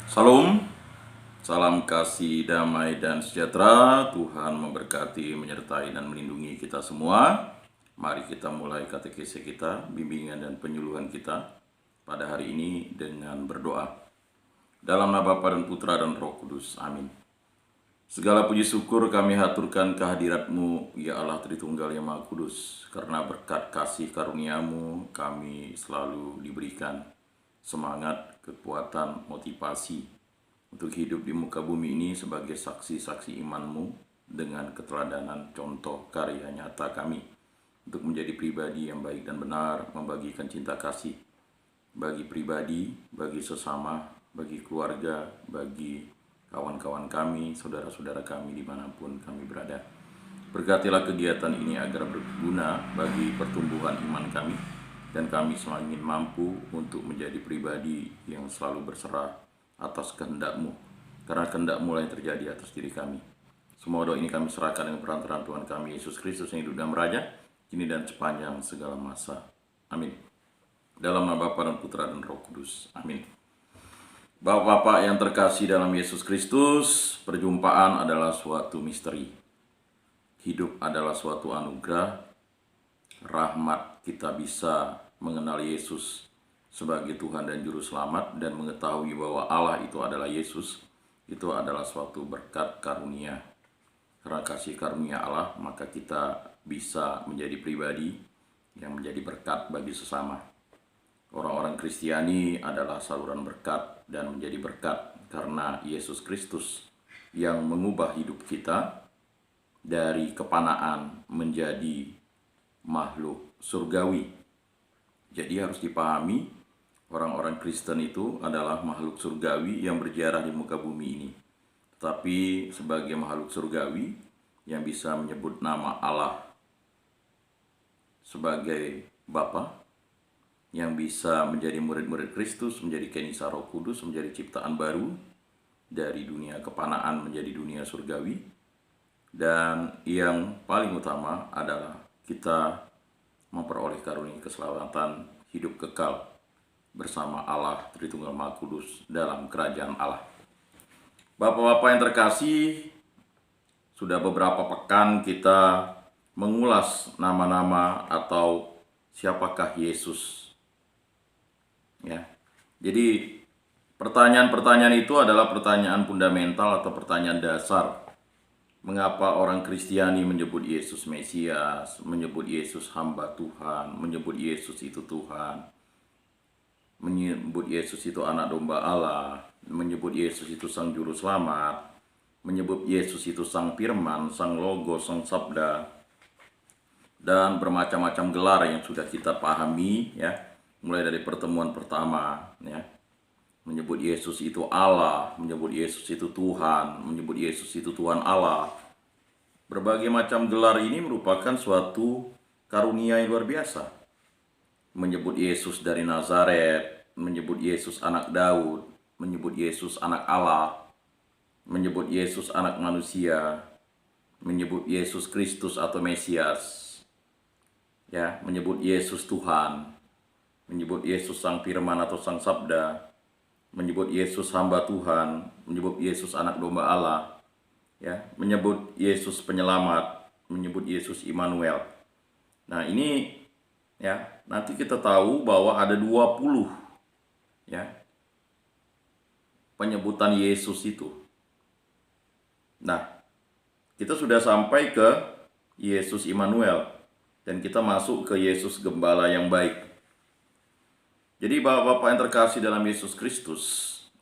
Salam, salam kasih, damai, dan sejahtera. Tuhan memberkati, menyertai, dan melindungi kita semua. Mari kita mulai katekese kita, bimbingan dan penyuluhan kita pada hari ini dengan berdoa. Dalam nama Bapa dan Putra dan Roh Kudus. Amin. Segala puji syukur kami haturkan kehadirat-Mu, ya Allah Tritunggal yang Maha Kudus. Karena berkat kasih karunia-Mu kami selalu diberikan semangat, kekuatan, motivasi untuk hidup di muka bumi ini sebagai saksi-saksi iman-Mu dengan keteladanan contoh karya nyata kami untuk menjadi pribadi yang baik dan benar, membagikan cinta kasih bagi pribadi, bagi sesama, bagi keluarga, bagi kawan-kawan kami, saudara-saudara kami dimanapun kami berada. Berkatilah kegiatan ini agar berguna bagi pertumbuhan iman kami, dan kami semakin mampu untuk menjadi pribadi yang selalu berserah atas kehendak-Mu, karena kehendak-Mu yang terjadi atas diri kami. Semua doa ini kami serahkan dengan perantaraan Tuhan kami Yesus Kristus yang hidup dan meraja, kini dan sepanjang segala masa. Amin. Dalam nama Bapa dan Putra dan Roh Kudus. Amin. Bapak-bapak yang terkasih dalam Yesus Kristus, perjumpaan adalah suatu misteri. Hidup adalah suatu anugerah, rahmat kita bisa mengenal Yesus sebagai Tuhan dan Juru Selamat dan mengetahui bahwa Allah itu adalah Yesus, itu adalah suatu berkat karunia. Karena kasih karunia Allah, maka kita bisa menjadi pribadi yang menjadi berkat bagi sesama. Orang-orang Kristiani adalah saluran berkat dan menjadi berkat karena Yesus Kristus yang mengubah hidup kita dari kepanaan menjadi makhluk surgawi. Jadi harus dipahami, orang-orang Kristen itu adalah makhluk surgawi yang berjarah di muka bumi ini. Tetapi sebagai makhluk surgawi yang bisa menyebut nama Allah sebagai Bapa, yang bisa menjadi murid-murid Kristus, menjadi Kenisa Roh Kudus, menjadi ciptaan baru dari dunia kepanaan menjadi dunia surgawi. Dan yang paling utama adalah kita memperoleh karunia keselamatan hidup kekal bersama Allah Tritunggal Maha Kudus dalam kerajaan Allah. Bapak-bapak yang terkasih, sudah beberapa pekan kita mengulas nama-nama atau siapakah Yesus. Ya, jadi pertanyaan-pertanyaan itu adalah pertanyaan fundamental atau pertanyaan dasar. Mengapa orang Kristiani menyebut Yesus Mesias, menyebut Yesus hamba Tuhan, menyebut Yesus itu Tuhan, menyebut Yesus itu anak domba Allah, menyebut Yesus itu sang juru selamat, menyebut Yesus itu sang firman, sang logo, sang sabda, dan bermacam-macam gelar yang sudah kita pahami, ya. Mulai dari pertemuan pertama, ya, menyebut Yesus itu Allah, menyebut Yesus itu Tuhan, menyebut Yesus itu Tuhan Allah. Berbagai macam gelar ini merupakan suatu karunia yang luar biasa. Menyebut Yesus dari Nazaret, menyebut Yesus anak Daud, menyebut Yesus anak Allah, menyebut Yesus anak manusia, menyebut Yesus Kristus atau Mesias, ya, menyebut Yesus Tuhan, menyebut Yesus sang firman atau sang sabda, menyebut Yesus hamba Tuhan, menyebut Yesus anak domba Allah, ya, menyebut Yesus penyelamat, menyebut Yesus Immanuel. Nah, ini, ya, nanti kita tahu bahwa ada 20, ya, penyebutan Yesus itu. Nah, kita sudah sampai ke Yesus Immanuel dan kita masuk ke Yesus Gembala yang baik. Jadi Bapak-bapak yang terkasih dalam Yesus Kristus,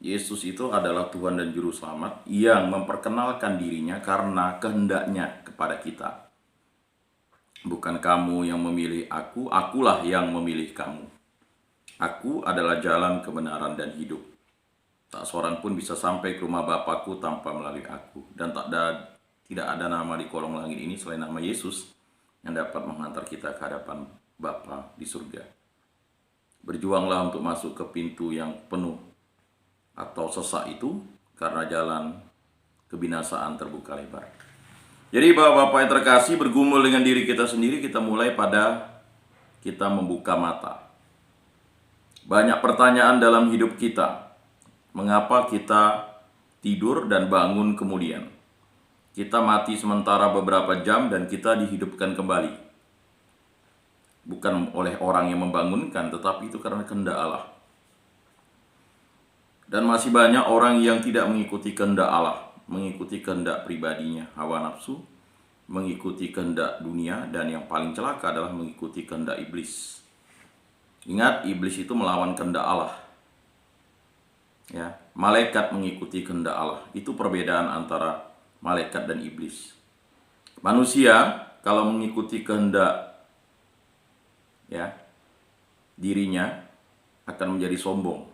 Yesus itu adalah Tuhan dan Juru Selamat yang memperkenalkan dirinya karena kehendaknya kepada kita. Bukan kamu yang memilih aku, akulah yang memilih kamu. Aku adalah jalan, kebenaran, dan hidup. Tak seorang pun bisa sampai ke rumah Bapakku tanpa melalui aku. Dan tidak ada nama di kolong langit ini selain nama Yesus yang dapat menghantar kita ke hadapan Bapa di surga. Berjuanglah untuk masuk ke pintu yang penuh atau sesak itu, karena jalan kebinasaan terbuka lebar. Jadi Bapak-bapak yang terkasih, bergumul dengan diri kita sendiri, kita mulai pada kita membuka mata. Banyak pertanyaan dalam hidup kita. Mengapa kita tidur dan bangun kemudian? Kita mati sementara beberapa jam dan kita dihidupkan kembali. Bukan oleh orang yang membangunkan, tetapi itu karena kehendak Allah. Dan masih banyak orang yang tidak mengikuti kehendak Allah, mengikuti kehendak pribadinya, hawa nafsu, mengikuti kehendak dunia, dan yang paling celaka adalah mengikuti kehendak iblis. Ingat, iblis itu melawan kehendak Allah. Ya, malaikat mengikuti kehendak Allah. Itu perbedaan antara malaikat dan iblis. Manusia kalau mengikuti kehendak dirinya akan menjadi sombong.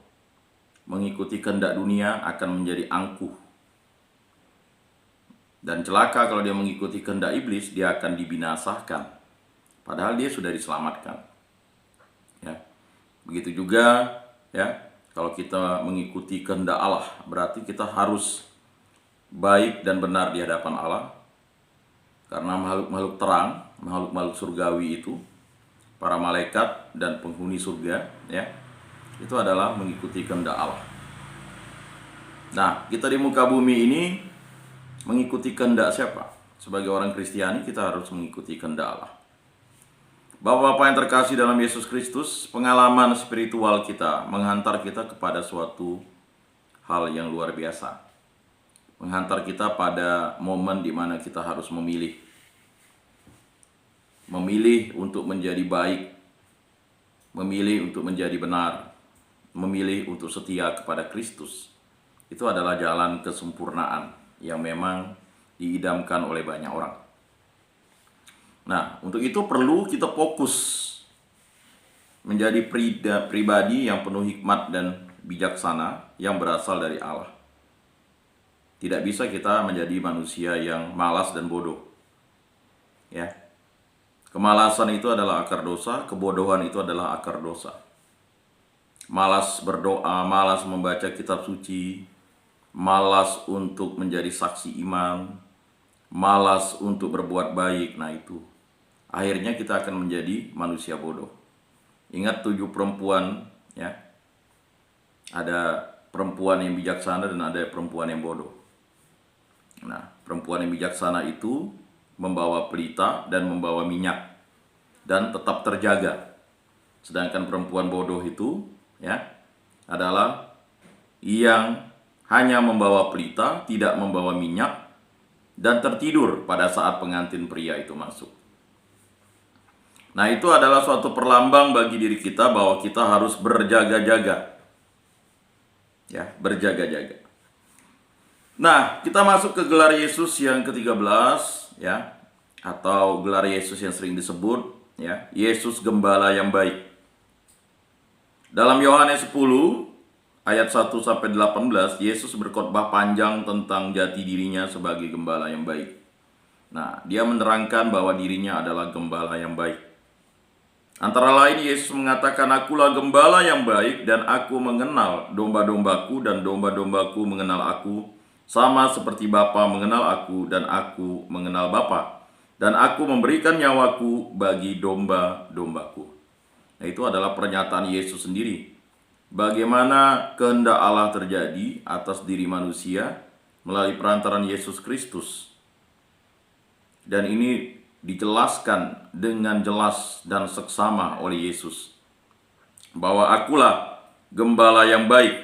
Mengikuti kehendak dunia akan menjadi angkuh. Dan celaka kalau dia mengikuti kehendak iblis, dia akan dibinasakan. Padahal dia sudah diselamatkan. Ya. Begitu juga kalau kita mengikuti kehendak Allah, berarti kita harus baik dan benar di hadapan Allah. Karena makhluk-makhluk terang, makhluk-makhluk surgawi itu, para malaikat dan penghuni surga, itu adalah mengikuti kehendak Allah. Nah, kita di muka bumi ini mengikuti kehendak siapa? Sebagai orang Kristiani kita harus mengikuti kehendak Allah. Bapak-bapak yang terkasih dalam Yesus Kristus, pengalaman spiritual kita menghantar kita kepada suatu hal yang luar biasa. Menghantar kita pada momen di mana kita harus memilih. Memilih untuk menjadi baik. Memilih untuk menjadi benar. Memilih untuk setia kepada Kristus. Itu adalah jalan kesempurnaan yang memang diidamkan oleh banyak orang. Nah, untuk itu perlu kita fokus menjadi pribadi yang penuh hikmat dan bijaksana yang berasal dari Allah. Tidak bisa kita menjadi manusia yang malas dan bodoh. Ya. Kemalasan itu adalah akar dosa, kebodohan itu adalah akar dosa. Malas berdoa, malas membaca kitab suci, malas untuk menjadi saksi iman, malas untuk berbuat baik. Nah itu, akhirnya kita akan menjadi manusia bodoh. Ingat 7 perempuan, ada perempuan yang bijaksana dan ada perempuan yang bodoh. Nah, perempuan yang bijaksana itu membawa pelita dan membawa minyak dan tetap terjaga. Sedangkan perempuan bodoh itu adalah yang hanya membawa pelita, tidak membawa minyak, dan tertidur pada saat pengantin pria itu masuk. Nah, itu adalah suatu perlambang bagi diri kita bahwa kita harus berjaga-jaga. Ya, berjaga-jaga. Nah, kita masuk ke gelar Yesus yang ke-13, atau gelar Yesus yang sering disebut, Yesus Gembala yang baik. Dalam Yohanes 10 ayat 1-18, Yesus berkhotbah panjang tentang jati dirinya sebagai gembala yang baik. Nah, dia menerangkan bahwa dirinya adalah gembala yang baik. Antara lain Yesus mengatakan, "Akulah gembala yang baik dan aku mengenal domba-dombaku dan domba-dombaku mengenal aku, sama seperti Bapa mengenal aku dan aku mengenal Bapa. Dan aku memberikan nyawaku bagi domba-dombaku." Nah, itu adalah pernyataan Yesus sendiri. Bagaimana kehendak Allah terjadi atas diri manusia melalui perantaran Yesus Kristus. Dan ini dijelaskan dengan jelas dan seksama oleh Yesus. Bahwa akulah gembala yang baik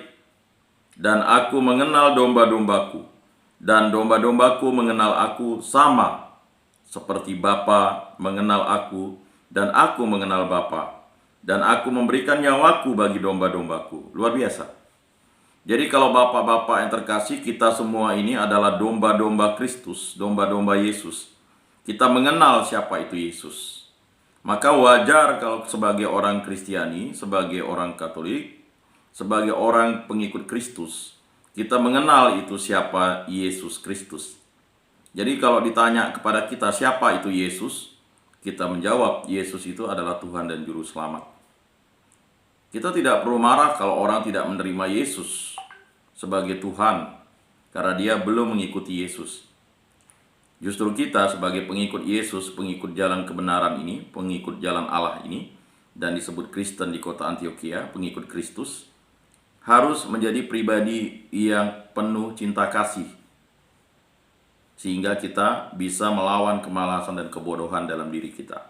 dan aku mengenal domba-dombaku. Dan domba-dombaku mengenal aku sama seperti Bapa mengenal aku dan aku mengenal Bapa. Dan aku memberikan nyawaku bagi domba-dombaku. Luar biasa. Jadi kalau bapak-bapak yang terkasih, kita semua ini adalah domba-domba Kristus, domba-domba Yesus. Kita mengenal siapa itu Yesus. Maka wajar kalau sebagai orang Kristiani, sebagai orang Katolik, sebagai orang pengikut Kristus, kita mengenal itu siapa Yesus Kristus. Jadi kalau ditanya kepada kita siapa itu Yesus, kita menjawab Yesus itu adalah Tuhan dan Juru Selamat. Kita tidak perlu marah kalau orang tidak menerima Yesus sebagai Tuhan karena dia belum mengikuti Yesus. Justru kita sebagai pengikut Yesus, pengikut jalan kebenaran ini, pengikut jalan Allah ini, dan disebut Kristen di kota Antioquia, pengikut Kristus, harus menjadi pribadi yang penuh cinta kasih, sehingga kita bisa melawan kemalasan dan kebodohan dalam diri kita.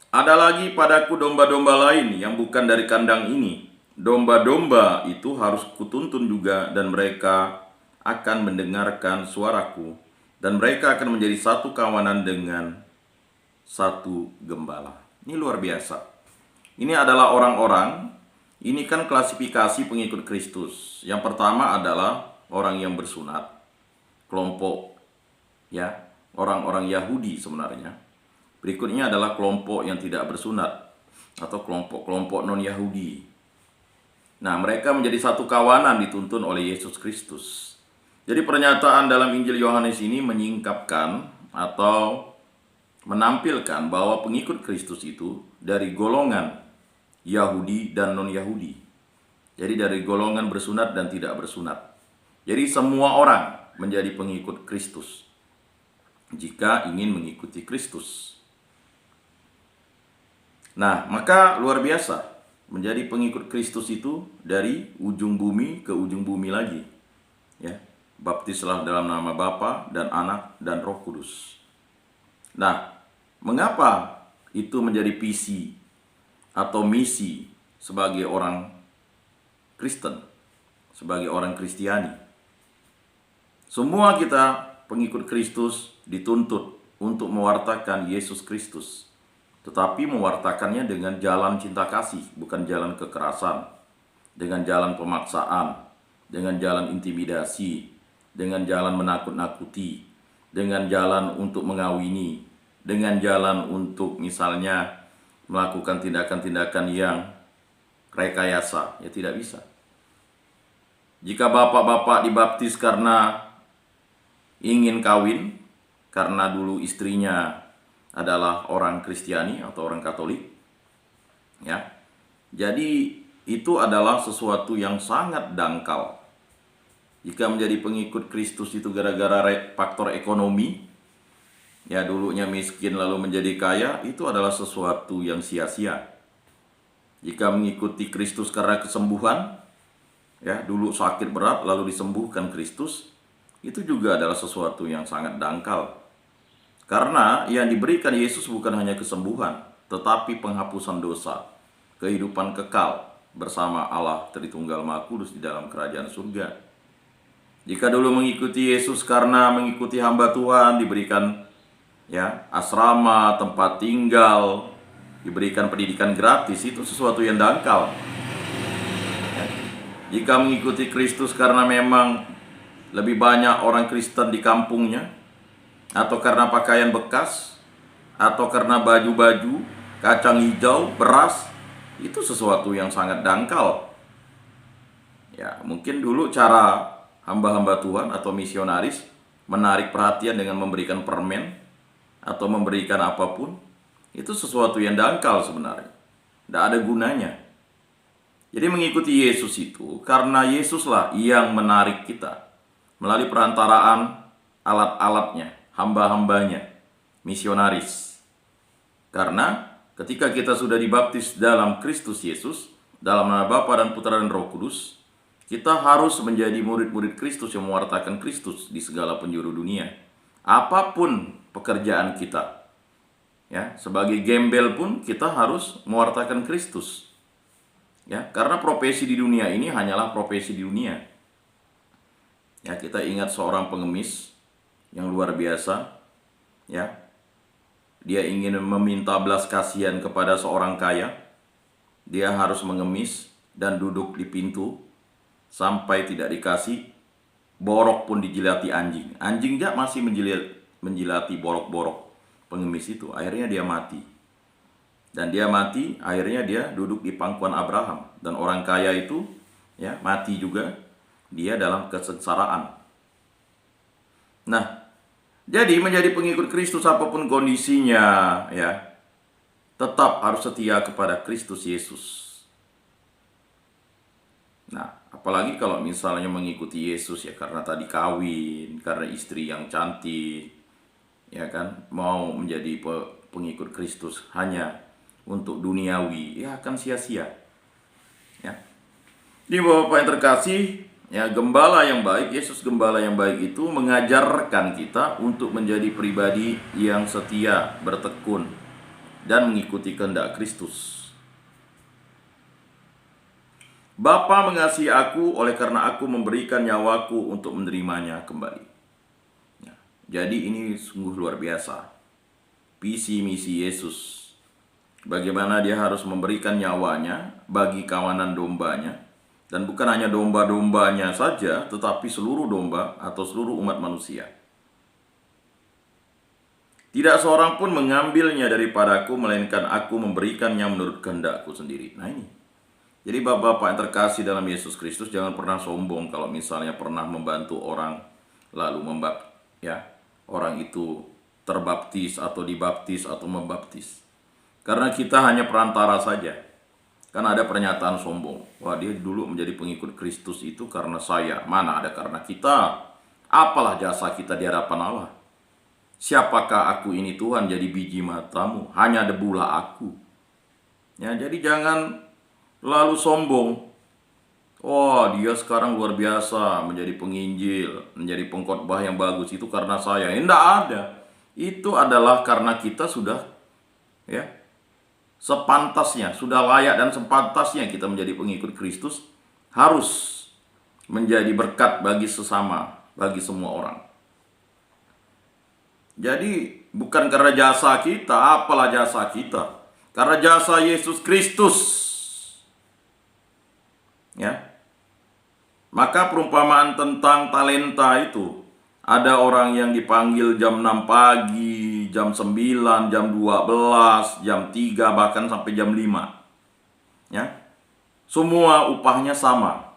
Ada lagi padaku domba-domba lain yang bukan dari kandang ini. Domba-domba itu harus kutuntun juga, dan mereka akan mendengarkan suaraku, dan mereka akan menjadi satu kawanan dengan satu gembala. Ini luar biasa. Ini adalah orang-orang, ini kan klasifikasi pengikut Kristus. Yang pertama adalah orang yang bersunat, kelompok ya, orang-orang Yahudi sebenarnya. Berikutnya adalah kelompok yang tidak bersunat atau kelompok-kelompok non-Yahudi. Nah, mereka menjadi satu kawanan dituntun oleh Yesus Kristus. Jadi pernyataan dalam Injil Yohanes ini menyingkapkan atau menampilkan bahwa pengikut Kristus itu dari golongan Yahudi dan non-Yahudi. Jadi dari golongan bersunat dan tidak bersunat. Jadi semua orang menjadi pengikut Kristus jika ingin mengikuti Kristus. Nah, maka luar biasa, menjadi pengikut Kristus itu dari ujung bumi ke ujung bumi lagi. Ya, baptislah dalam nama Bapa dan Anak dan Roh Kudus. Nah, mengapa itu menjadi visi atau misi sebagai orang Kristen, sebagai orang Kristiani? Semua kita pengikut Kristus dituntut untuk mewartakan Yesus Kristus, tetapi mewartakannya dengan jalan cinta kasih, bukan jalan kekerasan, dengan jalan pemaksaan, dengan jalan intimidasi, dengan jalan menakut-nakuti, dengan jalan untuk mengawini, dengan jalan untuk misalnya melakukan tindakan-tindakan yang rekayasa. Ya tidak bisa. Jika bapak-bapak dibaptis karena ingin kawin, karena dulu istrinya adalah orang Kristiani atau orang Katolik, ya, jadi itu adalah sesuatu yang sangat dangkal. Jika menjadi pengikut Kristus itu gara-gara faktor ekonomi, ya dulunya miskin lalu menjadi kaya, itu adalah sesuatu yang sia-sia. Jika mengikuti Kristus karena kesembuhan, ya dulu sakit berat lalu disembuhkan Kristus, itu juga adalah sesuatu yang sangat dangkal. Karena yang diberikan Yesus bukan hanya kesembuhan, tetapi penghapusan dosa, kehidupan kekal bersama Allah Tritunggal Maha Kudus di dalam kerajaan surga. Jika dulu mengikuti Yesus karena mengikuti hamba Tuhan, diberikan ya asrama, tempat tinggal, diberikan pendidikan gratis, itu sesuatu yang dangkal. Ya. Jika mengikuti Kristus karena memang lebih banyak orang Kristen di kampungnya, atau karena pakaian bekas, atau karena baju-baju, kacang hijau, beras, itu sesuatu yang sangat dangkal. Ya, mungkin dulu cara hamba-hamba Tuhan atau misionaris menarik perhatian dengan memberikan permen atau memberikan apapun, itu sesuatu yang dangkal sebenarnya. Tidak ada gunanya. Jadi mengikuti Yesus itu karena Yesuslah yang menarik kita melalui perantaraan alat-alatnya, hamba-hambanya, misionaris. Karena ketika kita sudah dibaptis dalam Kristus Yesus, dalam nama Bapa dan Putra dan Roh Kudus, kita harus menjadi murid-murid Kristus yang mewartakan Kristus di segala penjuru dunia. Apapun pekerjaan kita, ya, sebagai gembel pun kita harus mewartakan Kristus. Ya, karena profesi di dunia ini hanyalah profesi di dunia. Ya, kita ingat seorang pengemis yang luar biasa, ya. Dia ingin meminta belas kasihan kepada seorang kaya. Dia harus mengemis dan duduk di pintu sampai tidak dikasih. Borok pun dijilati anjing. Anjing juga masih menjilati borok-borok pengemis itu. Akhirnya dia mati. Dan dia mati, akhirnya dia duduk di pangkuan Abraham. Dan orang kaya itu ya mati juga, dia dalam kesengsaraan. Nah, jadi menjadi pengikut Kristus apapun kondisinya, ya, tetap harus setia kepada Kristus Yesus. Nah, apalagi kalau misalnya mengikuti Yesus ya karena tadi kawin, karena istri yang cantik, ya kan, mau menjadi pengikut Kristus hanya untuk duniawi, ya akan sia-sia. Ya. Ini Bapak yang terkasih, ya, gembala yang baik, Yesus gembala yang baik itu mengajarkan kita untuk menjadi pribadi yang setia, bertekun, dan mengikuti kehendak Kristus. Bapa mengasihi aku oleh karena aku memberikan nyawaku untuk menerimanya kembali. Ya, jadi ini sungguh luar biasa. Visi misi Yesus. Bagaimana dia harus memberikan nyawanya bagi kawanan dombanya. Dan bukan hanya domba-dombanya saja, tetapi seluruh domba atau seluruh umat manusia. Tidak seorang pun mengambilnya daripadaku, melainkan aku memberikannya menurut kehendakku sendiri. Nah ini. Jadi Bapak-Bapak yang terkasih dalam Yesus Kristus, jangan pernah sombong kalau misalnya pernah membantu orang, lalu orang itu terbaptis atau dibaptis atau membaptis. Karena kita hanya perantara saja. Kan ada pernyataan sombong. Wah, dia dulu menjadi pengikut Kristus itu karena saya. Mana ada karena kita? Apalah jasa kita di hadapan Allah? Siapakah aku ini Tuhan jadi biji matamu? Hanya debulah aku. Ya, jadi jangan lalu sombong. Oh, dia sekarang luar biasa menjadi penginjil, menjadi pengkhotbah yang bagus itu karena saya. Tidak ada. Itu adalah karena kita sudah sepantasnya, sudah layak dan sepantasnya kita menjadi pengikut Kristus, harus menjadi berkat bagi sesama, bagi semua orang. Jadi bukan karena jasa kita, apalah jasa kita, karena jasa Yesus Kristus. Ya. Maka perumpamaan tentang talenta itu, ada orang yang dipanggil jam 6 pagi, jam 9, jam 12, jam 3, bahkan sampai jam 5. Ya. Semua upahnya sama.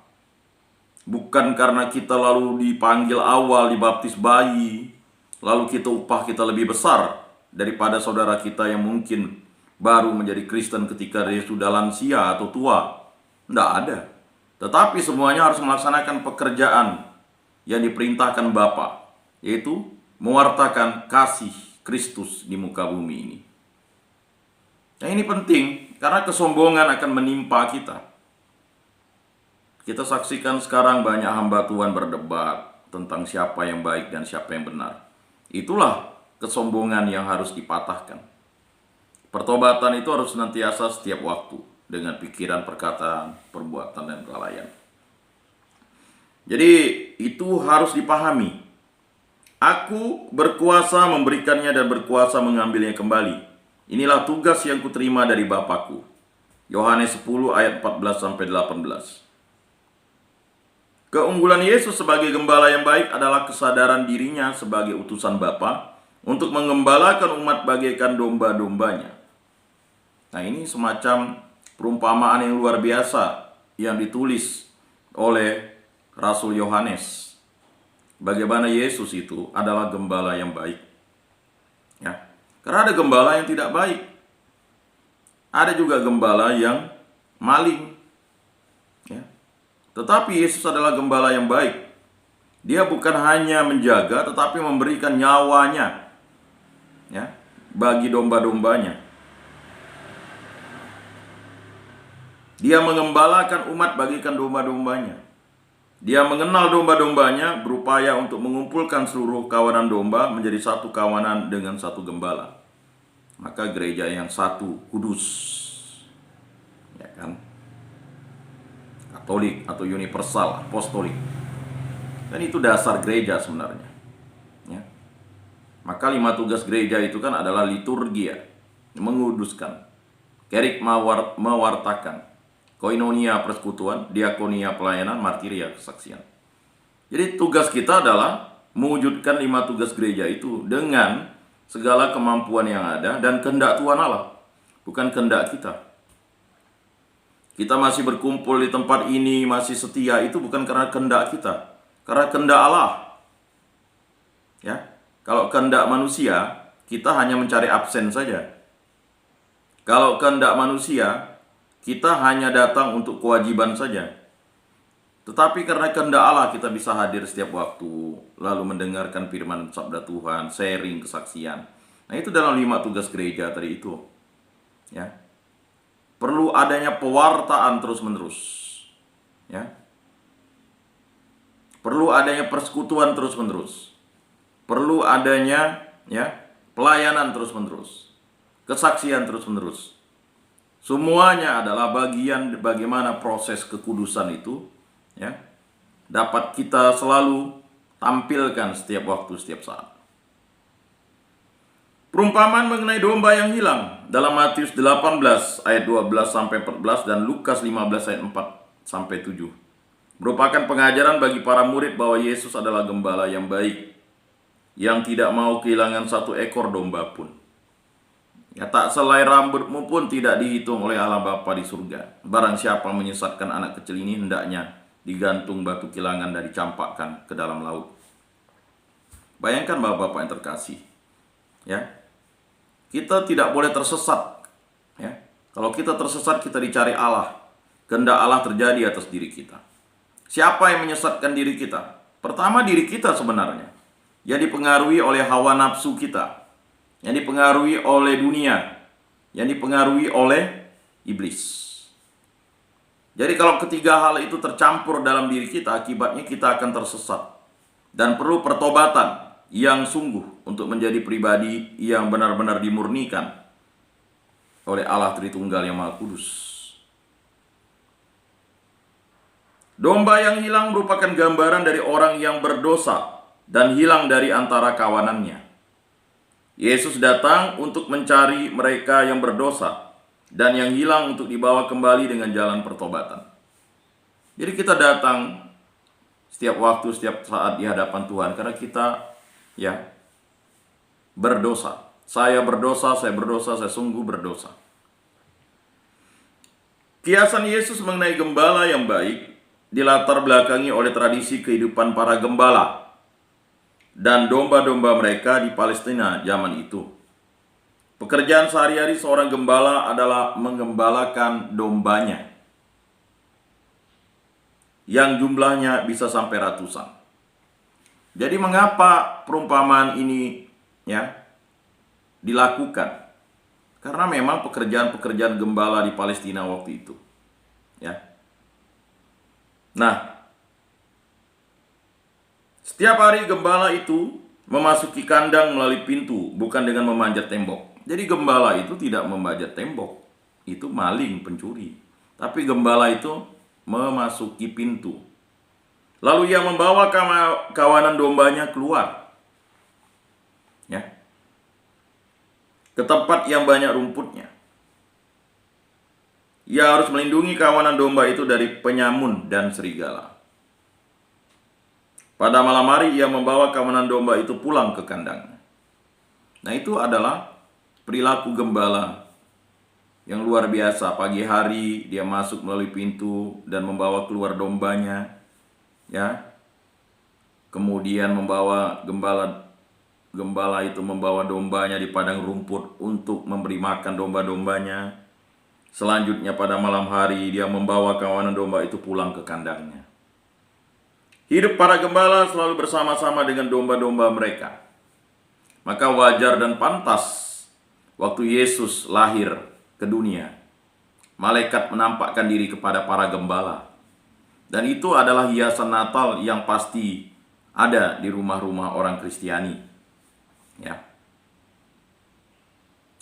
Bukan karena kita lalu dipanggil awal, dibaptis bayi, lalu upah kita lebih besar daripada saudara kita yang mungkin baru menjadi Kristen ketika dia sudah lansia atau tua. Tidak ada. Tetapi semuanya harus melaksanakan pekerjaan yang diperintahkan Bapa, yaitu mewartakan kasih Kristus di muka bumi ini. Nah ini penting, karena kesombongan akan menimpa kita. Kita saksikan sekarang banyak hamba Tuhan berdebat tentang siapa yang baik dan siapa yang benar. Itulah kesombongan yang harus dipatahkan. Pertobatan itu harus senantiasa setiap waktu, dengan pikiran, perkataan, perbuatan, dan kelalaian. Jadi itu harus dipahami. Aku berkuasa memberikannya dan berkuasa mengambilnya kembali. Inilah tugas yang kuterima dari Bapakku. Yohanes 10 ayat 14-18. Keunggulan Yesus sebagai gembala yang baik adalah kesadaran dirinya sebagai utusan Bapa untuk mengembalakan umat bagaikan domba-dombanya. Nah ini semacam perumpamaan yang luar biasa yang ditulis oleh Rasul Yohanes. Bagaimana Yesus itu adalah gembala yang baik. Ya. Karena ada gembala yang tidak baik. Ada juga gembala yang maling. Ya. Tetapi Yesus adalah gembala yang baik. Dia bukan hanya menjaga, tetapi memberikan nyawanya, ya, bagi domba-dombanya. Dia mengembalakan umat bagikan domba-dombanya. Dia mengenal domba-dombanya, berupaya untuk mengumpulkan seluruh kawanan domba menjadi satu kawanan dengan satu gembala. Maka gereja yang satu, kudus, ya kan? Katolik atau universal, apostolik. Dan itu dasar gereja sebenarnya. Ya. Maka 5 tugas gereja itu kan adalah liturgia, menguduskan, kerik mewartakan, koinonia persekutuan, diakonia pelayanan, martiria kesaksian. Jadi tugas kita adalah mewujudkan 5 tugas gereja itu dengan segala kemampuan yang ada dan kehendak Tuhan Allah, bukan kehendak kita. Kita masih berkumpul di tempat ini, masih setia, itu bukan karena kehendak kita, karena kehendak Allah. Ya, kalau kehendak manusia, kita hanya mencari absen saja. Kalau kehendak manusia, kita hanya datang untuk kewajiban saja. Tetapi karena kehendak Allah kita bisa hadir setiap waktu, lalu mendengarkan firman sabda Tuhan, sharing kesaksian. Nah itu dalam 5 tugas gereja tadi itu. Ya. Perlu adanya pewartaan terus-menerus. Ya. Perlu adanya persekutuan terus-menerus. Perlu adanya pelayanan terus-menerus. Kesaksian terus-menerus. Semuanya adalah bagian bagaimana proses kekudusan itu dapat kita selalu tampilkan setiap waktu, setiap saat. Perumpamaan mengenai domba yang hilang dalam Matius 18 ayat 12 sampai 14 dan Lukas 15 ayat 4 sampai 7 merupakan pengajaran bagi para murid bahwa Yesus adalah gembala yang baik yang tidak mau kehilangan satu ekor domba pun. Ya, tak selai rambutmu pun tidak dihitung oleh Allah Bapa di surga. Barang siapa menyesatkan anak kecil ini, hendaknya digantung batu kilangan dan dicampakkan ke dalam laut. Bayangkan Bapak-bapak yang terkasih, ya, kita tidak boleh tersesat. Ya, kalau kita tersesat, kita dicari Allah. Kehendak Allah terjadi atas diri kita. Siapa yang menyesatkan diri kita? Pertama diri kita sebenarnya, yang dipengaruhi oleh hawa nafsu kita, yang dipengaruhi oleh dunia, yang dipengaruhi oleh iblis. Jadi kalau ketiga hal itu tercampur dalam diri kita, akibatnya kita akan tersesat. Dan perlu pertobatan yang sungguh untuk menjadi pribadi yang benar-benar dimurnikan oleh Allah Tritunggal yang Maha Kudus. Domba yang hilang merupakan gambaran dari orang yang berdosa dan hilang dari antara kawanannya. Yesus datang untuk mencari mereka yang berdosa dan yang hilang untuk dibawa kembali dengan jalan pertobatan. Jadi kita datang setiap waktu, setiap saat di hadapan Tuhan karena kita berdosa. Saya berdosa, saya sungguh berdosa. Kiasan Yesus mengenai gembala yang baik dilatar belakangi oleh tradisi kehidupan para gembala dan domba-domba mereka di Palestina zaman itu. Pekerjaan sehari-hari seorang gembala adalah mengembalakan dombanya yang jumlahnya bisa sampai ratusan. Jadi mengapa perumpamaan ini dilakukan? Karena memang pekerjaan-pekerjaan gembala di Palestina waktu itu. Nah, setiap hari gembala itu memasuki kandang melalui pintu, bukan dengan memanjat tembok. Jadi gembala itu tidak memanjat tembok, itu maling, pencuri. Tapi gembala itu memasuki pintu. Lalu ia membawa kawanan dombanya keluar, ke tempat yang banyak rumputnya. Ia harus melindungi kawanan domba itu dari penyamun dan serigala. Pada malam hari ia membawa kawanan domba itu pulang ke kandangnya. Nah, itu adalah perilaku gembala yang luar biasa. Pagi hari dia masuk melalui pintu dan membawa keluar dombanya, Kemudian membawa gembala itu membawa dombanya di padang rumput untuk memberi makan domba-dombanya. Selanjutnya pada malam hari dia membawa kawanan domba itu pulang ke kandangnya. Hidup para gembala selalu bersama-sama dengan domba-domba mereka. Maka wajar dan pantas waktu Yesus lahir ke dunia, malaikat menampakkan diri kepada para gembala. Dan itu adalah hiasan Natal yang pasti ada di rumah-rumah orang Kristiani.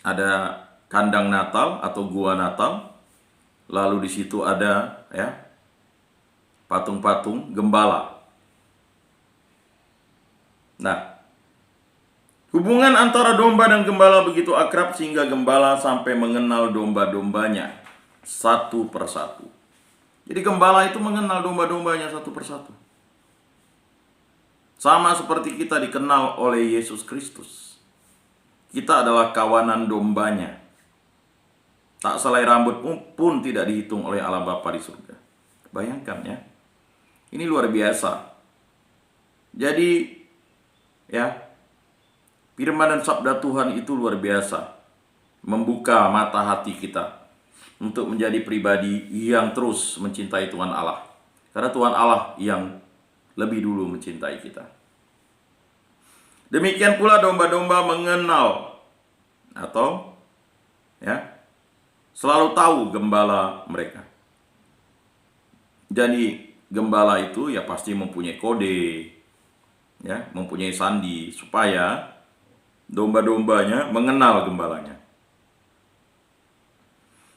Ada kandang Natal atau gua Natal, lalu di situ ada patung-patung gembala. Nah, hubungan antara domba dan gembala begitu akrab sehingga gembala sampai mengenal domba-dombanya satu persatu. Jadi gembala itu mengenal domba-dombanya satu persatu. Sama seperti kita dikenal oleh Yesus Kristus. Kita adalah kawanan dombanya. Tak selai rambut pun tidak dihitung oleh Allah Bapa di surga. Bayangkan ini luar biasa. Jadi firman dan sabda Tuhan itu luar biasa. Membuka mata hati kita untuk menjadi pribadi yang terus mencintai Tuhan Allah. Karena Tuhan Allah yang lebih dulu mencintai kita. Demikian pula domba-domba mengenal atau selalu tahu gembala mereka. Jadi gembala itu ya pasti mempunyai kode, ya, mempunyai sandi supaya domba-dombanya mengenal gembalanya.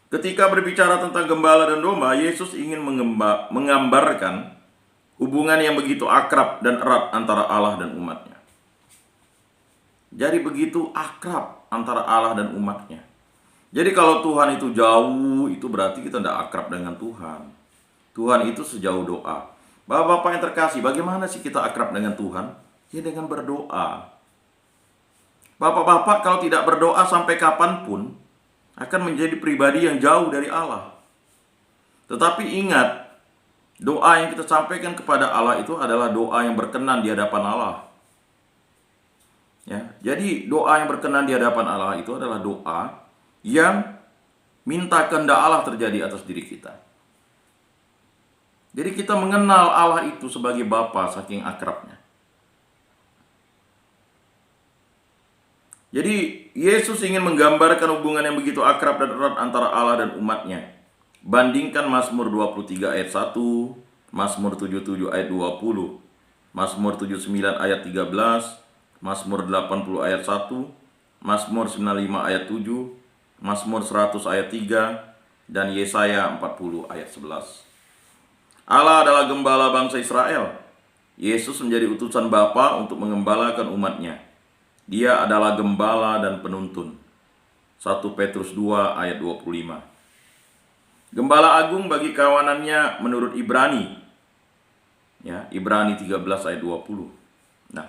Ketika berbicara tentang gembala dan domba, Yesus ingin menggambarkan hubungan yang begitu akrab dan erat antara Allah dan umatnya. Jadi begitu akrab antara Allah dan umatnya. Jadi kalau Tuhan itu jauh, itu berarti kita tidak akrab dengan Tuhan. Tuhan itu sejauh doa. Bapak-bapak yang terkasih, bagaimana sih kita akrab dengan Tuhan? Ya dengan berdoa. Bapak-bapak kalau tidak berdoa sampai kapanpun akan menjadi pribadi yang jauh dari Allah. Tetapi ingat, doa yang kita sampaikan kepada Allah itu adalah doa yang berkenan di hadapan Allah. Ya, jadi doa yang berkenan di hadapan Allah itu adalah doa yang minta kehendak Allah terjadi atas diri kita. Jadi kita mengenal Allah itu sebagai Bapa saking akrabnya. Jadi Yesus ingin menggambarkan hubungan yang begitu akrab dan erat antara Allah dan umatnya. Bandingkan Mazmur 23 ayat 1, Mazmur 77 ayat 20, Mazmur 79 ayat 13, Mazmur 80 ayat 1, Mazmur 95 ayat 7, Mazmur 100 ayat 3, dan Yesaya 40 ayat 11. Allah adalah gembala bangsa Israel. Yesus menjadi utusan Bapa untuk mengembalakan umatnya. Dia adalah gembala dan penuntun. 1 Petrus 2 ayat 25. Gembala agung bagi kawanannya menurut Ibrani. Ya, Ibrani 13 ayat 20. Nah,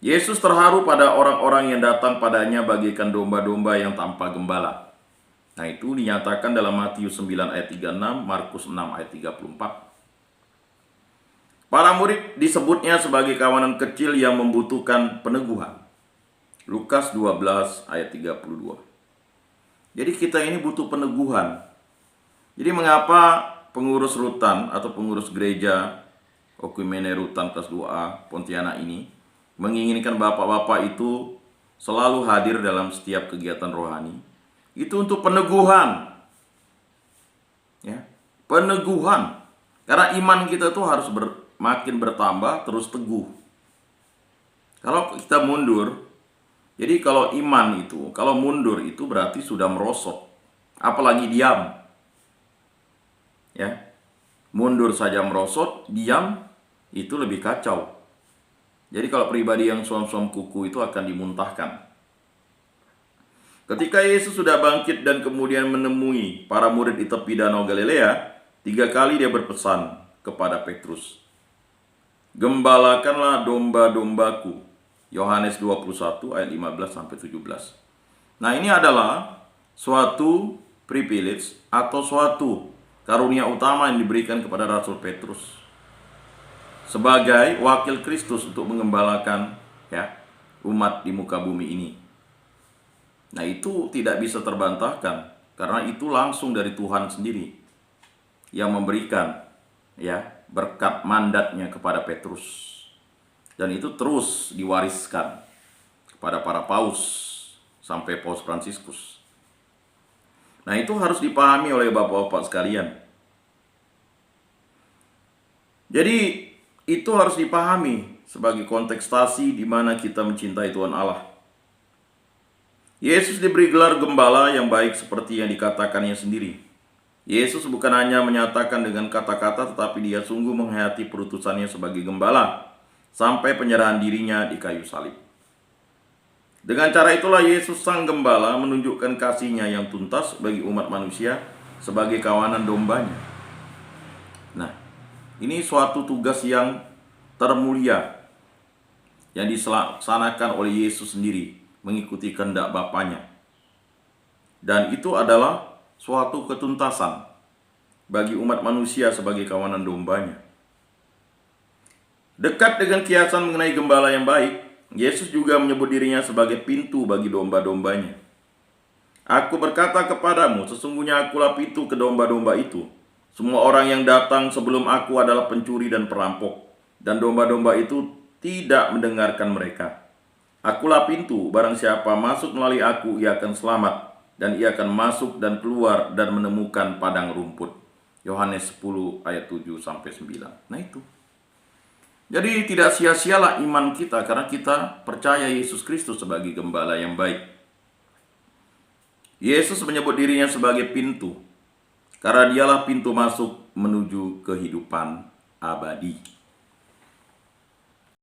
Yesus terharu pada orang-orang yang datang padanya bagaikan domba-domba yang tanpa gembala. Nah, itu dinyatakan dalam Matius 9 ayat 36, Markus 6 ayat 34. Para murid disebutnya sebagai kawanan kecil yang membutuhkan peneguhan. Lukas 12 ayat 32. Jadi kita ini butuh peneguhan. Jadi mengapa pengurus rutan atau pengurus gereja Okumene Rutan kelas 2A Pontianak ini menginginkan bapak-bapak itu selalu hadir dalam setiap kegiatan rohani? Itu untuk peneguhan. Ya, peneguhan. Karena iman kita tuh harus makin bertambah terus teguh. Kalau kita mundur, jadi kalau iman itu, kalau mundur itu berarti sudah merosot. Apalagi diam. Ya. Mundur saja merosot, diam itu lebih kacau. Jadi kalau pribadi yang suam-suam kuku itu akan dimuntahkan. Ketika Yesus sudah bangkit dan kemudian menemui para murid di tepi danau Galilea, 3 kali dia berpesan kepada Petrus, "Gembalakanlah domba-dombaku." Yohanes 21 ayat 15 sampai 17. Nah, ini adalah suatu privilege atau suatu karunia utama yang diberikan kepada Rasul Petrus sebagai wakil Kristus untuk mengembalakan ya umat di muka bumi ini. Nah, itu tidak bisa terbantahkan karena itu langsung dari Tuhan sendiri yang memberikan ya berkat mandatnya kepada Petrus. Dan itu terus diwariskan kepada para paus sampai Paus Fransiskus. Nah, itu harus dipahami oleh bapak-bapak sekalian. Jadi itu harus dipahami sebagai kontestasi di mana kita mencintai Tuhan Allah. Yesus diberi gelar gembala yang baik seperti yang dikatakannya sendiri. Yesus bukan hanya menyatakan dengan kata-kata, tetapi dia sungguh menghayati perutusannya sebagai gembala sampai penyerahan dirinya di kayu salib. Dengan cara itulah Yesus sang gembala menunjukkan kasihnya yang tuntas bagi umat manusia sebagai kawanan dombanya. Nah, ini suatu tugas yang termulia yang dilaksanakan oleh Yesus sendiri mengikuti kehendak Bapanya. Dan itu adalah suatu ketuntasan bagi umat manusia sebagai kawanan dombanya. Dekat dengan kiasan mengenai gembala yang baik, Yesus juga menyebut dirinya sebagai pintu bagi domba-dombanya. Aku berkata kepadamu, sesungguhnya akulah pintu ke domba-domba itu. Semua orang yang datang sebelum aku adalah pencuri dan perampok, dan domba-domba itu tidak mendengarkan mereka. Akulah pintu, barang siapa masuk melalui aku, ia akan selamat, dan ia akan masuk dan keluar dan menemukan padang rumput. Yohanes 10 ayat 7 sampai 9. Nah itu. Jadi tidak sia-sialah iman kita karena kita percaya Yesus Kristus sebagai gembala yang baik. Yesus menyebut dirinya sebagai pintu, karena dialah pintu masuk menuju kehidupan abadi.